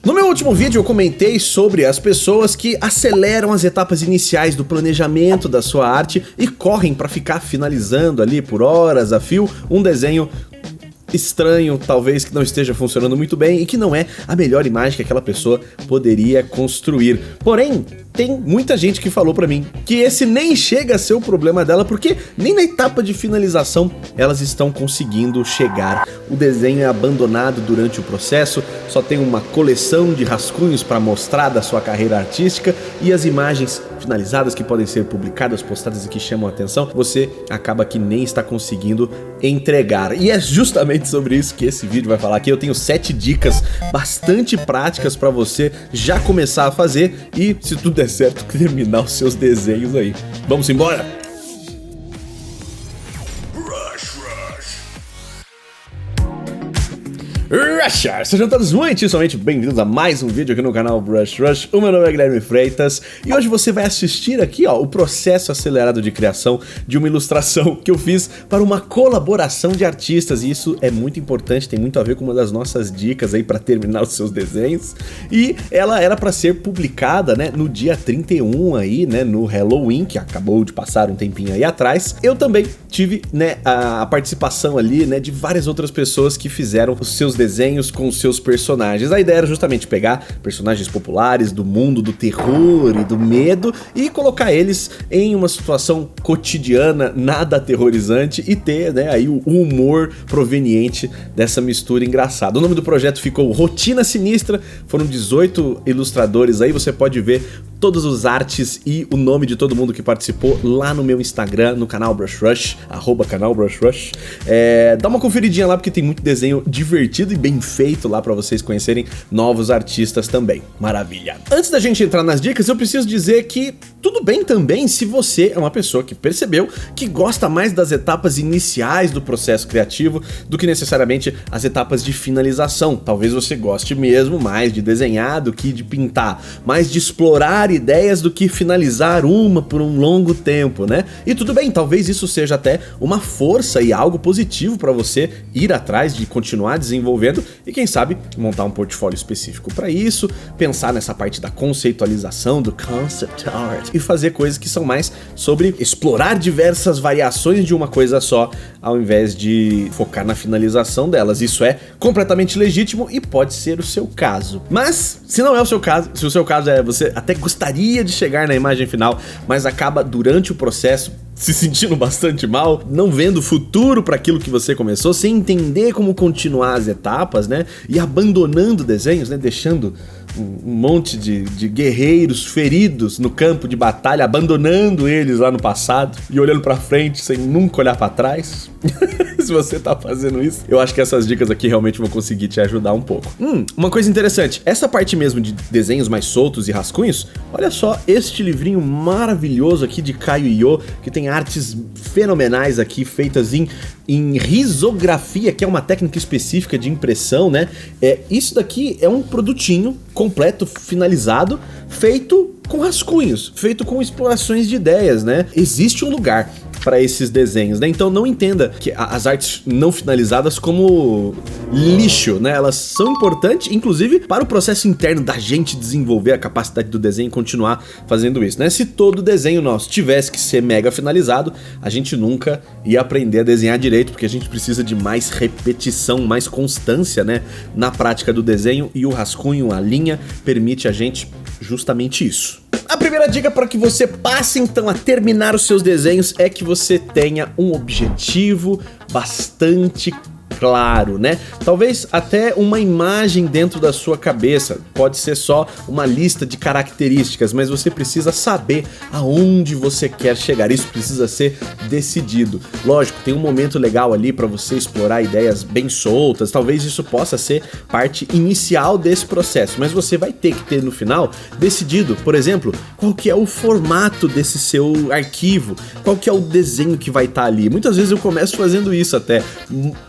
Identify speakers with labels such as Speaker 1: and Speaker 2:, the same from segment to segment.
Speaker 1: No meu último vídeo eu comentei sobre as pessoas que aceleram as etapas iniciais do planejamento da sua arte e correm para ficar finalizando ali por horas a fio um desenho estranho, talvez que não esteja funcionando muito bem e que não é a melhor imagem que aquela pessoa poderia construir. Porém, tem muita gente que falou pra mim que esse nem chega a ser o problema dela, porque nem na etapa de finalização elas estão conseguindo chegar. O desenho é abandonado durante o processo, só tem uma coleção de rascunhos para mostrar da sua carreira artística e as imagens finalizadas que podem ser publicadas, postadas e que chamam a atenção, você acaba que nem está conseguindo entregar. E é justamente sobre isso que esse vídeo vai falar aqui. Eu tenho 7 dicas bastante práticas para você já começar a fazer e, se tudo der certo, terminar os seus desenhos aí. Vamos embora? Rushers! Sejam todos muitíssimamente bem-vindos a mais um vídeo aqui no canal Brush Rush. O meu nome é Guilherme Freitas e hoje você vai assistir aqui, ó, o processo acelerado de criação de uma ilustração que eu fiz para uma colaboração de artistas, e isso é muito importante, tem muito a ver com uma das nossas dicas aí para terminar os seus desenhos. E ela era para ser publicada, né, no dia 31 aí, né, no Halloween, que acabou de passar um tempinho aí atrás. Eu também tive, né, a participação ali, né, de várias outras pessoas que fizeram os seus desenhos com os seus personagens. A ideia era justamente pegar personagens populares do mundo do terror e do medo e colocar eles em uma situação cotidiana, nada aterrorizante, e ter, né, aí o humor proveniente dessa mistura engraçada. O nome do projeto ficou Rotina Sinistra, foram 18 ilustradores aí, você pode ver todos os artes e o nome de todo mundo que participou lá no meu Instagram, no canal Brush Rush, @canal Brush Rush. Dá uma conferidinha lá porque tem muito desenho divertido e bem feito lá pra vocês conhecerem novos artistas também. Maravilha! Antes da gente entrar nas dicas, eu preciso dizer que tudo bem também se você é uma pessoa que percebeu que gosta mais das etapas iniciais do processo criativo do que necessariamente as etapas de finalização. Talvez você goste mesmo mais de desenhar do que de pintar, mais de explorar ideias do que finalizar uma por um longo tempo, né? E tudo bem, talvez isso seja até uma força e algo positivo para você ir atrás de continuar desenvolvendo e, quem sabe, montar um portfólio específico para isso, pensar nessa parte da conceitualização, do concept art, e fazer coisas que são mais sobre explorar diversas variações de uma coisa só, ao invés de focar na finalização delas. Isso é completamente legítimo e pode ser o seu caso. Mas, se não é o seu caso, se o seu caso é você até gostaria de chegar na imagem final, mas acaba durante o processo se sentindo bastante mal, não vendo futuro para aquilo que você começou, sem entender como continuar as etapas, né? E abandonando desenhos, né? Deixando um monte de guerreiros feridos no campo de batalha, abandonando eles lá no passado e olhando pra frente sem nunca olhar pra trás. Se você tá fazendo isso, eu acho que essas dicas aqui realmente vão conseguir te ajudar um pouco. Uma coisa interessante, essa parte mesmo de desenhos mais soltos e rascunhos, olha só este livrinho maravilhoso aqui de Caio Io, que tem artes fenomenais aqui, feitas em risografia, que é uma técnica específica de impressão, né? Isso daqui é um produtinho completo, finalizado, feito com rascunhos, feito com explorações de ideias, né? Existe um lugar para esses desenhos, né? Então não entenda que as artes não finalizadas como lixo, né? Elas são importantes, inclusive, para o processo interno da gente desenvolver a capacidade do desenho e continuar fazendo isso, né? Se todo desenho nosso tivesse que ser mega finalizado, a gente nunca ia aprender a desenhar direito, porque a gente precisa de mais repetição, mais constância, né? Na prática do desenho, e o rascunho, a linha, permite a gente justamente isso. A primeira dica para que você passe então a terminar os seus desenhos é que você tenha um objetivo bastante claro, né? Talvez até uma imagem dentro da sua cabeça, pode ser só uma lista de características, mas você precisa saber aonde você quer chegar, isso precisa ser decidido. Lógico, tem um momento legal ali para você explorar ideias bem soltas, talvez isso possa ser parte inicial desse processo, mas você vai ter que ter no final decidido, por exemplo, qual que é o formato desse seu arquivo, qual que é o desenho que vai estar ali. Muitas vezes eu começo fazendo isso até,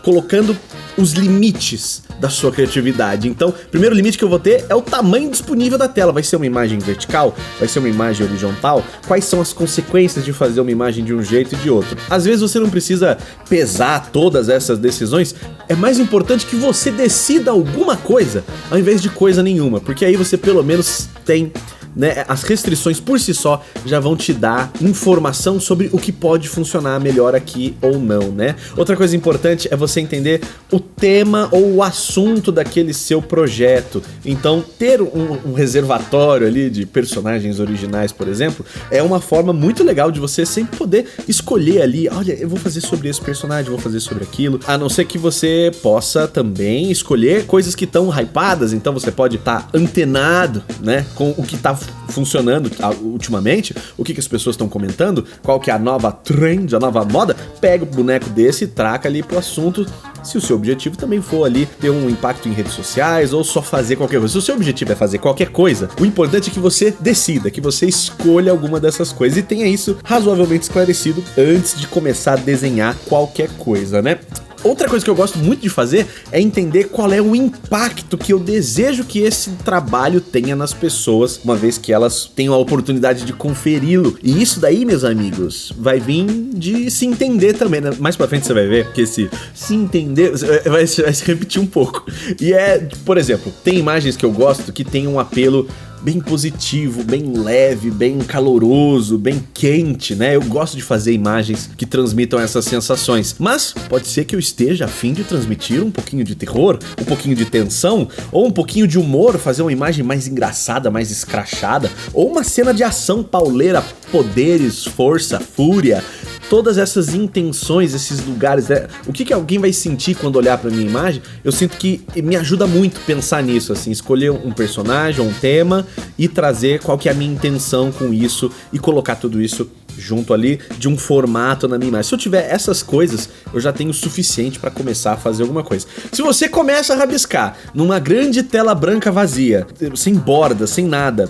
Speaker 1: colocando entendendo os limites da sua criatividade. Então, o primeiro limite que eu vou ter é o tamanho disponível da tela. Vai ser uma imagem vertical? Vai ser uma imagem horizontal? Quais são as consequências de fazer uma imagem de um jeito e de outro? Às vezes você não precisa pesar todas essas decisões. É mais importante que você decida alguma coisa ao invés de coisa nenhuma, porque aí você pelo menos tem, né, as restrições por si só já vão te dar informação sobre o que pode funcionar melhor aqui ou não, né? Outra coisa importante é você entender o tema ou o assunto daquele seu projeto. Então, ter um reservatório ali de personagens originais, por exemplo, é uma forma muito legal de você sempre poder escolher ali, olha, eu vou fazer sobre esse personagem, vou fazer sobre aquilo, a não ser que você possa também escolher coisas que estão hypadas, então você pode estar antenado, né, com o que tá funcionando ultimamente, o que as pessoas estão comentando, qual que é a nova trend, a nova moda, pega o boneco desse e traca ali pro assunto, se o seu objetivo também for ali ter um impacto em redes sociais ou só fazer qualquer coisa. Se o seu objetivo é fazer qualquer coisa, o importante é que você decida, que você escolha alguma dessas coisas e tenha isso razoavelmente esclarecido antes de começar a desenhar qualquer coisa, né? Outra coisa que eu gosto muito de fazer é entender qual é o impacto que eu desejo que esse trabalho tenha nas pessoas, uma vez que elas tenham a oportunidade de conferi-lo. E isso daí, meus amigos, vai vir de se entender também, né? Mais pra frente você vai ver que esse se entender vai se repetir um pouco. E por exemplo, tem imagens que eu gosto que tem um apelo bem positivo, bem leve, bem caloroso, bem quente, né? Eu gosto de fazer imagens que transmitam essas sensações. Mas pode ser que eu esteja a fim de transmitir um pouquinho de terror, um pouquinho de tensão, ou um pouquinho de humor, fazer uma imagem mais engraçada, mais escrachada, ou uma cena de ação pauleira, poderes, força, fúria. Todas essas intenções, esses lugares, né? O que alguém vai sentir quando olhar pra minha imagem? Eu sinto que me ajuda muito pensar nisso, assim, escolher um personagem, um tema e trazer qual que é a minha intenção com isso e colocar tudo isso junto ali de um formato na minha imagem. Se eu tiver essas coisas, eu já tenho o suficiente para começar a fazer alguma coisa. Se você começa a rabiscar numa grande tela branca vazia, sem borda, sem nada,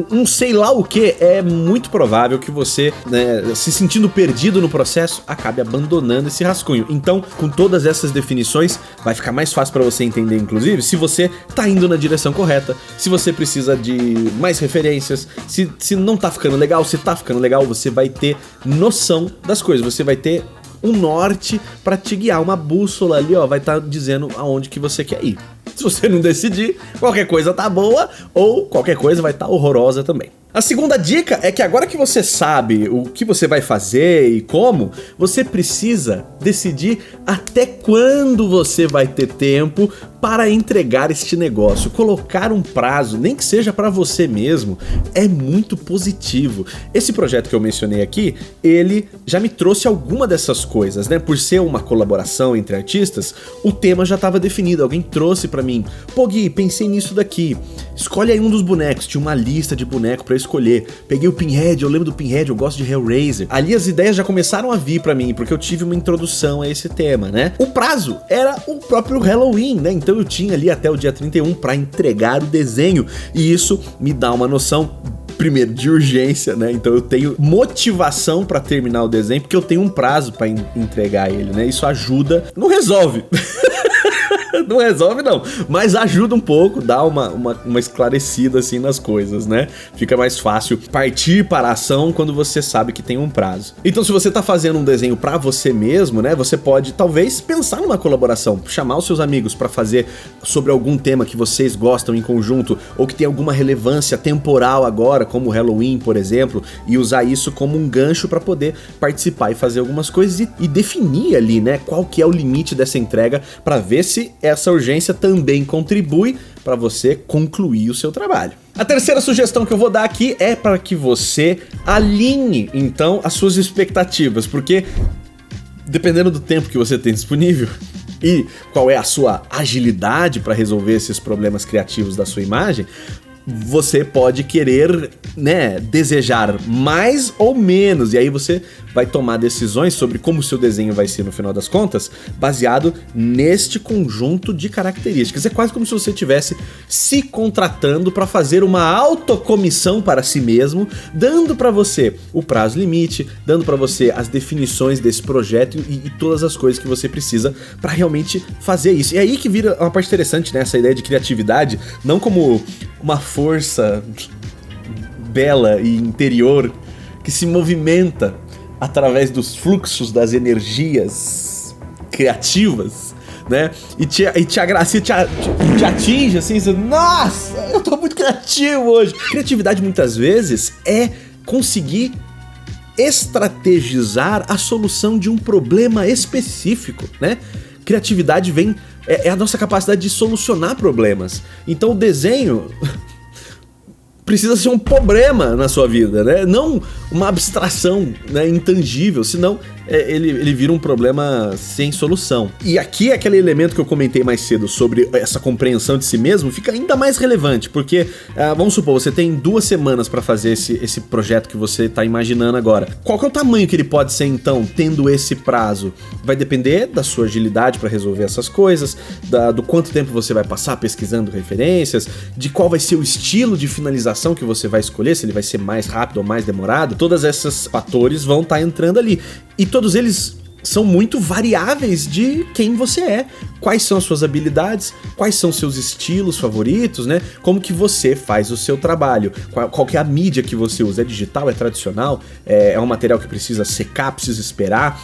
Speaker 1: um sei lá o que, é muito provável que você, né, se sentindo perdido no processo, acabe abandonando esse rascunho. Então, com todas essas definições, vai ficar mais fácil para você entender, inclusive, se você tá indo na direção correta, se você precisa de mais referências, se não tá ficando legal, se tá ficando legal, você vai ter noção das coisas, você vai ter um norte pra te guiar, uma bússola ali, ó, vai estar dizendo aonde que você quer ir. Se você não decidir, qualquer coisa tá boa ou qualquer coisa vai estar horrorosa também. A segunda dica é que agora que você sabe o que você vai fazer e como, você precisa decidir até quando você vai ter tempo para entregar este negócio. Colocar um prazo, nem que seja para você mesmo, é muito positivo. Esse projeto que eu mencionei aqui, ele já me trouxe alguma dessas coisas, né? Por ser uma colaboração entre artistas, o tema já estava definido. Alguém trouxe para mim, pô Gui, pensei nisso daqui. Escolhe aí um dos bonecos, tinha uma lista de bonecos para escolher. Peguei o Pinhead, eu lembro do Pinhead, eu gosto de Hellraiser. Ali as ideias já começaram a vir pra mim, porque eu tive uma introdução a esse tema, né? O prazo era o próprio Halloween, né? Então eu tinha ali até o dia 31 pra entregar o desenho, e isso me dá uma noção, primeiro, de urgência, né? Então eu tenho motivação pra terminar o desenho, porque eu tenho um prazo pra entregar ele, né? Isso ajuda, não resolve. Não resolve não, mas ajuda um pouco, dá uma esclarecida assim nas coisas, né? Fica mais fácil partir para a ação quando você sabe que tem um prazo. Então se você tá fazendo um desenho pra você mesmo, né? Você pode talvez pensar numa colaboração, chamar os seus amigos pra fazer sobre algum tema que vocês gostam em conjunto, ou que tem alguma relevância temporal agora, como o Halloween, por exemplo, e usar isso como um gancho pra poder participar e fazer algumas coisas e definir ali, né? Qual que é o limite dessa entrega pra ver se essa urgência também contribui para você concluir o seu trabalho. A terceira sugestão que eu vou dar aqui é para que você alinhe, então, as suas expectativas, porque dependendo do tempo que você tem disponível e qual é a sua agilidade para resolver esses problemas criativos da sua imagem, você pode querer, né, desejar mais ou menos, e aí você vai tomar decisões sobre como o seu desenho vai ser no final das contas, baseado neste conjunto de características. É quase como se você estivesse se contratando para fazer uma autocomissão para si mesmo, dando para você o prazo limite, dando para você as definições desse projeto e todas as coisas que você precisa para realmente fazer isso. E aí que vira uma parte interessante, né, essa ideia de criatividade, não como uma força bela e interior que se movimenta através dos fluxos das energias criativas, né? E te atinge assim, você, nossa, eu tô muito criativo hoje. Criatividade muitas vezes é conseguir estrategizar a solução de um problema específico, né? Criatividade vem é a nossa capacidade de solucionar problemas. Então o desenho precisa ser um problema na sua vida, né? Não uma abstração, né, intangível, senão ele vira um problema sem solução. E aqui aquele elemento que eu comentei mais cedo sobre essa compreensão de si mesmo fica ainda mais relevante, porque vamos supor, você tem 2 semanas para fazer esse projeto que você tá imaginando agora. Qual que é o tamanho que ele pode ser então, tendo esse prazo? Vai depender da sua agilidade para resolver essas coisas, do quanto tempo você vai passar pesquisando referências, de qual vai ser o estilo de finalização que você vai escolher, se ele vai ser mais rápido ou mais demorado. Todos esses fatores vão estar entrando ali. E todos eles são muito variáveis de quem você é, quais são as suas habilidades, quais são seus estilos favoritos, né? Como que você faz o seu trabalho, qual que é a mídia que você usa, é digital, é tradicional, é um material que precisa secar, precisa esperar,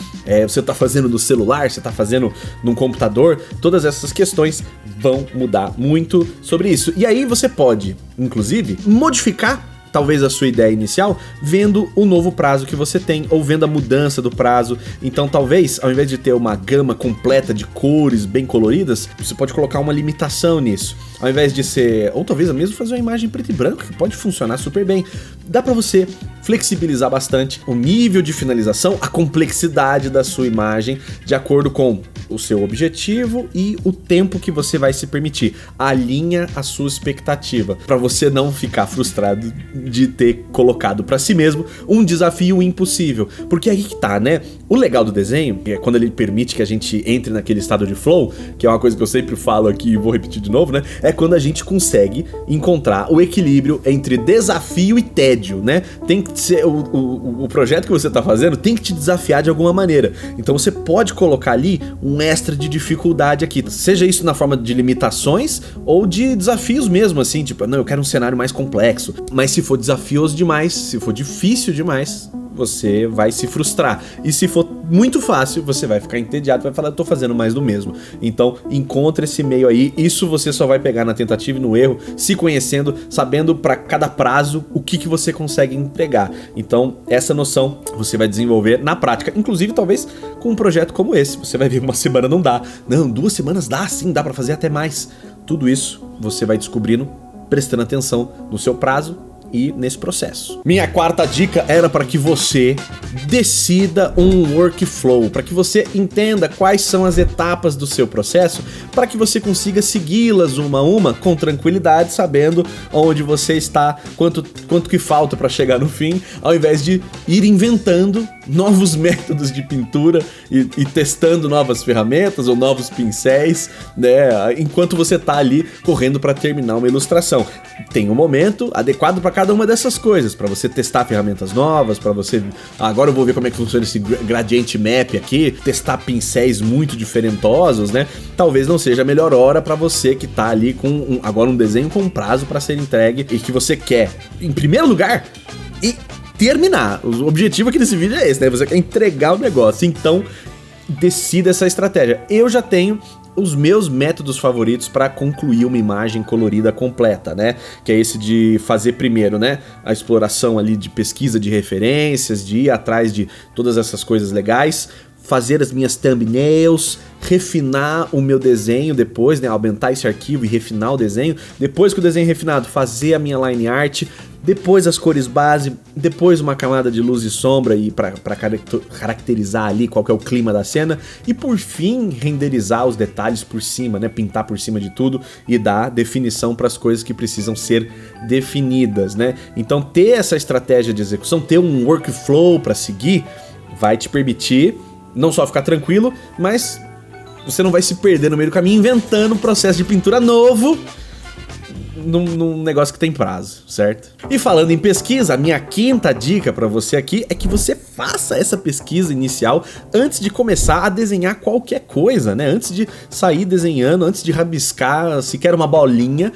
Speaker 1: você tá fazendo no celular, você tá fazendo num computador, todas essas questões vão mudar muito sobre isso. E aí você pode, inclusive, modificar talvez a sua ideia inicial, vendo o novo prazo que você tem, ou vendo a mudança do prazo. Então talvez, ao invés de ter uma gama completa de cores bem coloridas, você pode colocar uma limitação nisso. Ao invés de ser, ou talvez mesmo fazer uma imagem preto e branco, que pode funcionar super bem. Dá pra você flexibilizar bastante o nível de finalização, a complexidade da sua imagem, de acordo com o seu objetivo e o tempo que você vai se permitir. Alinha a sua expectativa, pra você não ficar frustrado de ter colocado pra si mesmo um desafio impossível. Porque aí que tá, né? O legal do desenho, é quando ele permite que a gente entre naquele estado de flow, que é uma coisa que eu sempre falo aqui e vou repetir de novo, né? É quando a gente consegue encontrar o equilíbrio entre desafio e tédio, né? Tem que ser o projeto que você tá fazendo tem que te desafiar de alguma maneira. Então você pode colocar ali um extra de dificuldade aqui, seja isso na forma de limitações ou de desafios mesmo, assim, tipo, não, eu quero um cenário mais complexo. Mas se for desafioso demais, se for difícil demais, você vai se frustrar. E se for muito fácil, você vai ficar entediado, vai falar, eu tô fazendo mais do mesmo. Então, encontre esse meio aí. Isso você só vai pegar na tentativa e no erro, se conhecendo, sabendo para cada prazo o que você consegue entregar. Então, essa noção você vai desenvolver na prática. Inclusive, talvez com um projeto como esse. Você vai ver, uma semana não dá. Não, 2 semanas dá sim, dá para fazer até mais. Tudo isso você vai descobrindo, prestando atenção no seu prazo e nesse processo. Minha 4ª dica era para que você decida um workflow, para que você entenda quais são as etapas do seu processo, para que você consiga segui-las uma a uma com tranquilidade, sabendo onde você está, quanto que falta para chegar no fim, ao invés de ir inventando novos métodos de pintura e testando novas ferramentas ou novos pincéis, né, enquanto você tá ali correndo para terminar uma ilustração. Tem um momento adequado para cada uma dessas coisas, para você testar ferramentas novas, para você, agora eu vou ver como é que funciona esse gradient map aqui, testar pincéis muito diferentosos, né? Talvez não seja a melhor hora para você que tá ali com agora um desenho com um prazo para ser entregue e que você quer, em primeiro lugar, e terminar. O objetivo aqui desse vídeo é esse, né? Você quer entregar o negócio, então decida essa estratégia. Eu já tenho os meus métodos favoritos para concluir uma imagem colorida completa, né? Que é esse de fazer primeiro, né? A exploração ali de pesquisa de referências, de ir atrás de todas essas coisas legais, fazer as minhas thumbnails, refinar o meu desenho depois, né, aumentar esse arquivo e refinar o desenho. Depois que o desenho é refinado, fazer a minha line art, depois as cores base, depois uma camada de luz e sombra e para caracterizar ali qual que é o clima da cena, e por fim renderizar os detalhes por cima, né, pintar por cima de tudo e dar definição para as coisas que precisam ser definidas, né? Então ter essa estratégia de execução, ter um workflow para seguir, vai te permitir não só ficar tranquilo, mas você não vai se perder no meio do caminho inventando um processo de pintura novo num negócio que tem prazo, certo? E falando em pesquisa, a minha quinta dica pra você aqui é que você faça essa pesquisa inicial antes de começar a desenhar qualquer coisa, né? Antes de sair desenhando, antes de rabiscar sequer uma bolinha,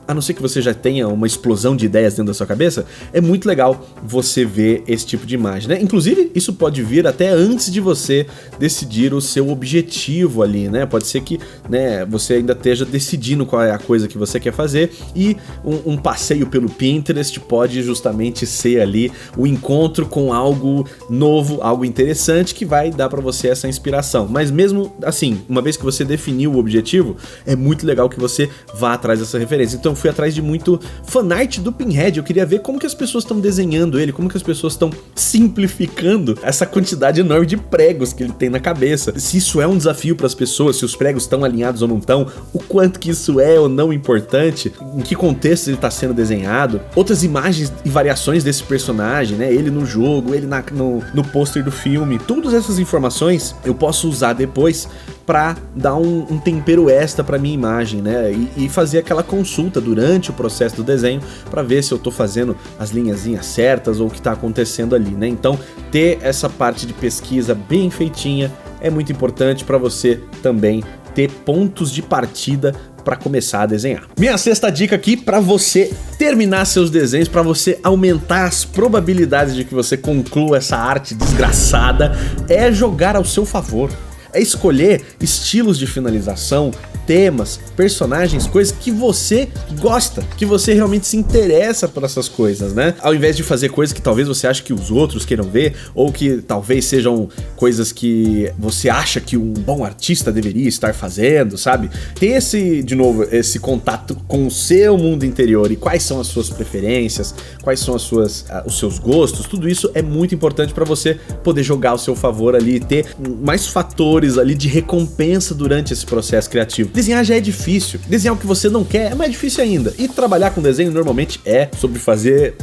Speaker 1: a não ser que você já tenha uma explosão de ideias dentro da sua cabeça, é muito legal você ver esse tipo de imagem, né? Inclusive, isso pode vir até antes de você decidir o seu objetivo ali, né? Pode ser que, né, você ainda esteja decidindo qual é a coisa que você quer fazer e um passeio pelo Pinterest pode justamente ser ali o encontro com algo novo, algo interessante que vai dar pra você essa inspiração. Mas mesmo assim, uma vez que você definiu o objetivo, é muito legal que você vá atrás dessa referência. Então, fui atrás de muito fanart do Pinhead, eu queria ver como que as pessoas estão desenhando ele, como que as pessoas estão simplificando essa quantidade enorme de pregos que ele tem na cabeça. Se isso é um desafio para as pessoas, se os pregos estão alinhados ou não estão, o quanto que isso é ou não importante, em que contexto ele está sendo desenhado, outras imagens e variações desse personagem, né? Ele no jogo, ele no pôster do filme, todas essas informações eu posso usar depois para dar um tempero extra para minha imagem, né? E fazer aquela consulta durante o processo do desenho para ver se eu tô fazendo as linhazinhas certas ou o que tá acontecendo ali, né? Então, ter essa parte de pesquisa bem feitinha é muito importante para você também ter pontos de partida para começar a desenhar. Minha sexta dica aqui para você terminar seus desenhos, para você aumentar as probabilidades de que você conclua essa arte desgraçada, é jogar ao seu favor. É escolher estilos de finalização, temas, personagens, coisas que você gosta, que você realmente se interessa por essas coisas, né? Ao invés de fazer coisas que talvez você ache que os outros queiram ver, ou que talvez sejam coisas que você acha que um bom artista deveria estar fazendo, sabe? Ter esse contato com o seu mundo interior e quais são as suas preferências, quais são os seus gostos, tudo isso é muito importante para você poder jogar ao seu favor ali e ter mais fatores ali de recompensa durante esse processo criativo. Desenhar já é difícil, desenhar o que você não quer é mais difícil ainda, e trabalhar com desenho normalmente é sobre fazer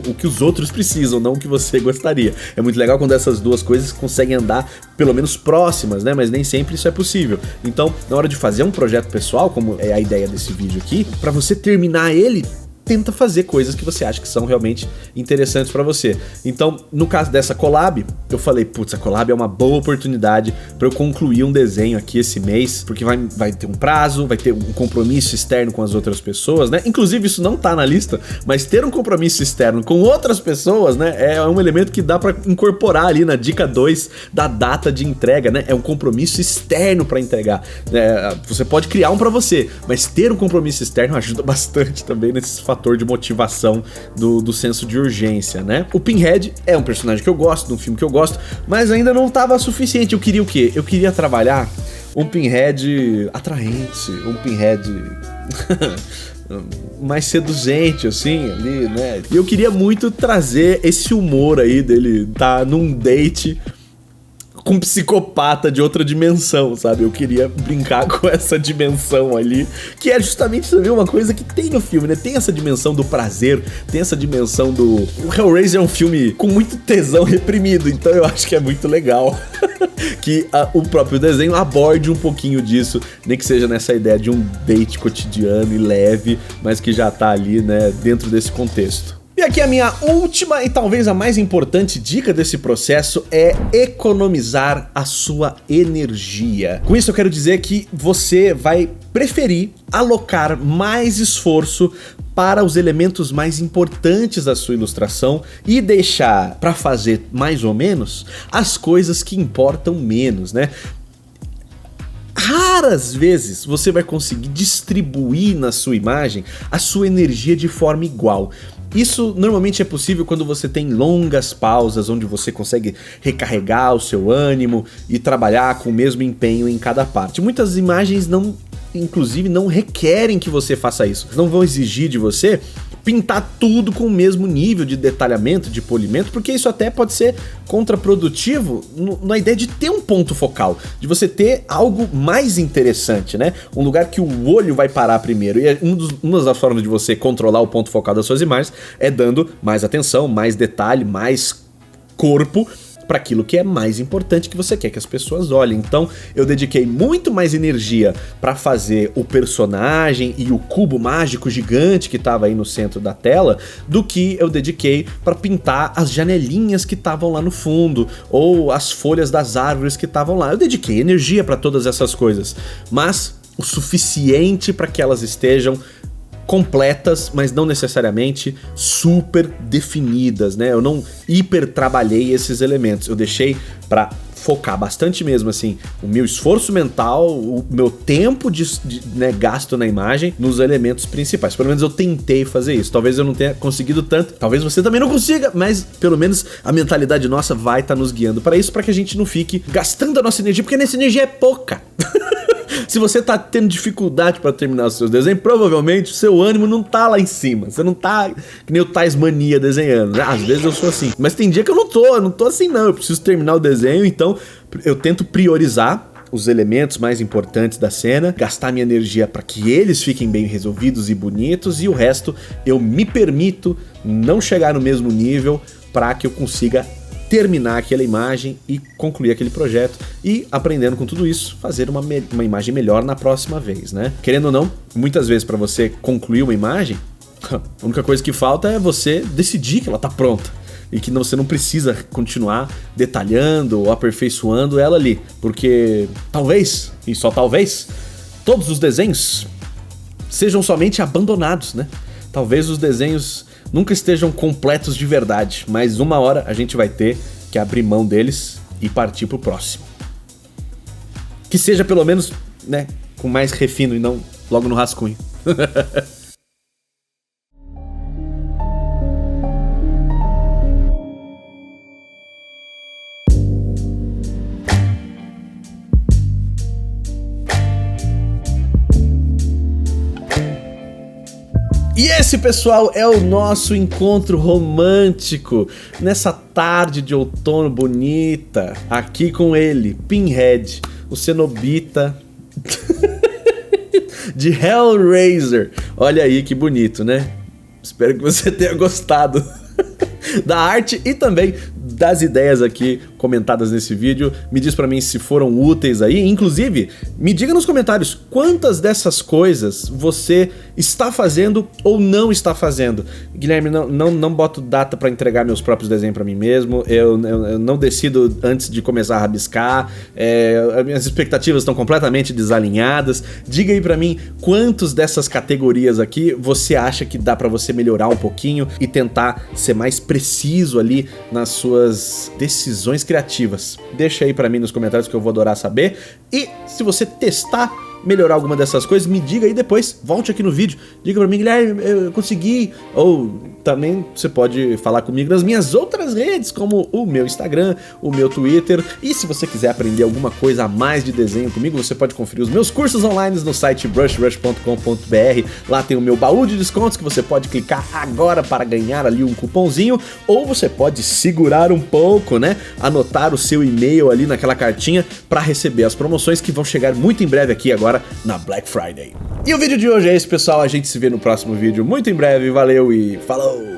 Speaker 1: o que os outros precisam, não o que você gostaria. É muito legal quando essas duas coisas conseguem andar pelo menos próximas, né? Mas nem sempre isso é possível. Então, na hora de fazer um projeto pessoal, como é a ideia desse vídeo aqui, para você terminar ele, tenta fazer coisas que você acha que são realmente interessantes pra você. Então, no caso dessa collab, eu falei, putz, a collab é uma boa oportunidade pra eu concluir um desenho aqui esse mês, porque vai ter um prazo, vai ter um compromisso externo com as outras pessoas, né? Inclusive, isso não tá na lista, mas ter um compromisso externo com outras pessoas, né, é um elemento que dá pra incorporar ali na dica 2 da data de entrega, né? É um compromisso externo pra entregar. Você pode criar um pra você, mas ter um compromisso externo ajuda bastante também nesses fator de motivação do senso de urgência, né? O Pinhead é um personagem que eu gosto, de um filme que eu gosto, mas ainda não estava suficiente. Eu queria o quê? Eu queria trabalhar um Pinhead atraente, um Pinhead mais seduzente, assim, ali, né? E eu queria muito trazer esse humor aí dele tá num date com um psicopata de outra dimensão, sabe? Eu queria brincar com essa dimensão ali, que é justamente também uma coisa que tem no filme, né? Tem essa dimensão do prazer, tem essa dimensão do... O Hellraiser é um filme com muito tesão reprimido, então eu acho que é muito legal que o próprio desenho aborde um pouquinho disso, nem que seja nessa ideia de um date cotidiano e leve, mas que já tá ali, né, dentro desse contexto. E aqui a minha última e talvez a mais importante dica desse processo é economizar a sua energia. Com isso eu quero dizer que você vai preferir alocar mais esforço para os elementos mais importantes da sua ilustração e deixar para fazer mais ou menos as coisas que importam menos, né? Raras vezes você vai conseguir distribuir na sua imagem a sua energia de forma igual. Isso normalmente é possível quando você tem longas pausas, onde você consegue recarregar o seu ânimo e trabalhar com o mesmo empenho em cada parte. Muitas imagens inclusive não requerem que você faça isso. Não vão exigir de você pintar tudo com o mesmo nível de detalhamento, de polimento, porque isso até pode ser contraprodutivo na ideia de ter um ponto focal, de você ter algo mais interessante, né? Um lugar que o olho vai parar primeiro. E uma das formas de você controlar o ponto focal das suas imagens é dando mais atenção, mais detalhe, mais corpo para aquilo que é mais importante que você quer que as pessoas olhem. Então eu dediquei muito mais energia para fazer o personagem e o cubo mágico gigante que estava aí no centro da tela do que eu dediquei para pintar as janelinhas que estavam lá no fundo ou as folhas das árvores que estavam lá. Eu dediquei energia para todas essas coisas, mas o suficiente para que elas estejam completas, mas não necessariamente super definidas, né? Eu não hiper trabalhei esses elementos, eu deixei pra focar bastante mesmo, assim, o meu esforço mental, o meu tempo né, gasto na imagem nos elementos principais. Pelo menos eu tentei fazer isso. Talvez eu não tenha conseguido tanto, talvez você também não consiga, mas pelo menos a mentalidade nossa vai estar nos guiando para isso, para que a gente não fique gastando a nossa energia, porque essa energia é pouca. Se você tá tendo dificuldade pra terminar os seus desenhos, provavelmente o seu ânimo não tá lá em cima. Você não tá que nem o Taismania desenhando, né? Às vezes eu sou assim. Mas tem dia que eu não tô assim não. Eu preciso terminar o desenho, então eu tento priorizar os elementos mais importantes da cena, gastar minha energia para que eles fiquem bem resolvidos e bonitos, e o resto eu me permito não chegar no mesmo nível para que eu consiga terminar aquela imagem e concluir aquele projeto e, aprendendo com tudo isso, fazer uma imagem melhor na próxima vez, né? Querendo ou não, muitas vezes para você concluir uma imagem, a única coisa que falta é você decidir que ela tá pronta e que você não precisa continuar detalhando ou aperfeiçoando ela ali, porque talvez, e só talvez, todos os desenhos sejam somente abandonados, né? Talvez os desenhos nunca estejam completos de verdade, mas uma hora a gente vai ter que abrir mão deles e partir pro próximo. Que seja pelo menos, né, com mais refino e não logo no rascunho. E esse, pessoal, é o nosso encontro romântico nessa tarde de outono bonita, aqui com ele, Pinhead, o cenobita de Hellraiser. Olha aí que bonito, né? Espero que você tenha gostado da arte e também das ideias aqui comentadas nesse vídeo. Me diz pra mim se foram úteis aí. Inclusive, me diga nos comentários quantas dessas coisas você está fazendo ou não está fazendo. Guilherme, não boto data pra entregar meus próprios desenhos pra mim mesmo. Eu não decido antes de começar a rabiscar. As minhas expectativas estão completamente desalinhadas. Diga aí pra mim quantos dessas categorias aqui você acha que dá pra você melhorar um pouquinho e tentar ser mais preciso ali nas suas decisões criativas. Deixa aí pra mim nos comentários que eu vou adorar saber. E se você testar melhorar alguma dessas coisas, me diga aí depois, volte aqui no vídeo, diga pra mim, Guilherme, eu consegui. Ou também você pode falar comigo nas minhas outras redes, como o meu Instagram, o meu Twitter. E se você quiser aprender alguma coisa a mais de desenho comigo, você pode conferir os meus cursos online no site brushrush.com.br. Lá tem o meu baú de descontos que você pode clicar agora para ganhar ali um cupomzinho, ou você pode segurar um pouco, né? Anotar o seu e-mail ali naquela cartinha para receber as promoções que vão chegar muito em breve aqui agora na Black Friday. E o vídeo de hoje é esse, pessoal. A gente se vê no próximo vídeo muito em breve. Valeu e falou!